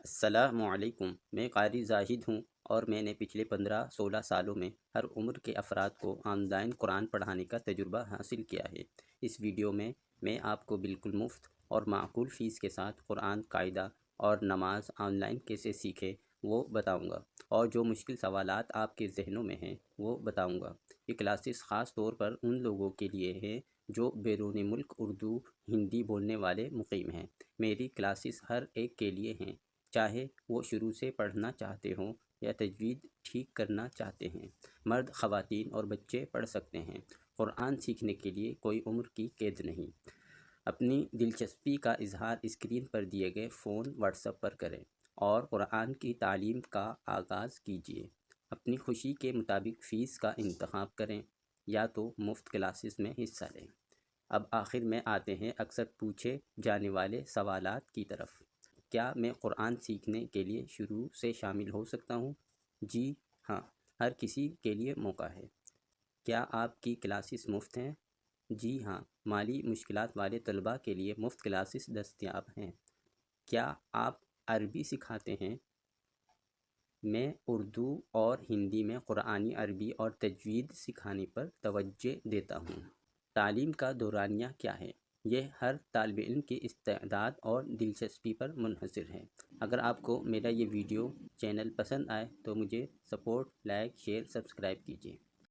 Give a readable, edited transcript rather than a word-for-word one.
السلام علیکم، میں قاری زاہد ہوں اور میں نے پچھلے 15-16 سالوں میں ہر عمر کے افراد کو آن لائن قرآن پڑھانے کا تجربہ حاصل کیا ہے۔ اس ویڈیو میں آپ کو بالکل مفت اور معقول فیس کے ساتھ قرآن قاعدہ اور نماز آن لائن کیسے سیکھے وہ بتاؤں گا، اور جو مشکل سوالات آپ کے ذہنوں میں ہیں وہ بتاؤں گا۔ یہ کلاسز خاص طور پر ان لوگوں کے لیے ہیں جو بیرون ملک اردو ہندی بولنے والے مقیم ہیں۔ میری کلاسز ہر ایک کے لیے ہیں، چاہے وہ شروع سے پڑھنا چاہتے ہوں یا تجوید ٹھیک کرنا چاہتے ہیں۔ مرد، خواتین اور بچے پڑھ سکتے ہیں۔ قرآن سیکھنے کے لیے کوئی عمر کی قید نہیں۔ اپنی دلچسپی کا اظہار اسکرین پر دیے گئے فون واٹس ایپ پر کریں اور قرآن کی تعلیم کا آغاز کیجیے۔ اپنی خوشی کے مطابق فیس کا انتخاب کریں یا تو مفت کلاسز میں حصہ لیں۔ اب آخر میں آتے ہیں اکثر پوچھے جانے والے سوالات کی طرف۔ کیا میں قرآن سیکھنے کے لیے شروع سے شامل ہو سکتا ہوں؟ جی ہاں، ہر کسی کے لیے موقع ہے۔ کیا آپ کی کلاسز مفت ہیں؟ جی ہاں، مالی مشکلات والے طلباء کے لیے مفت کلاسز دستیاب ہیں۔ کیا آپ عربی سکھاتے ہیں؟ میں اردو اور ہندی میں قرآنی، عربی اور تجوید سکھانے پر توجہ دیتا ہوں۔ تعلیم کا دورانیہ کیا ہے؟ یہ ہر طالب علم کی استعداد اور دلچسپی پر منحصر ہے۔ اگر آپ کو میرا یہ ویڈیو چینل پسند آئے تو مجھے سپورٹ، لائک، شیئر، سبسکرائب کیجیے۔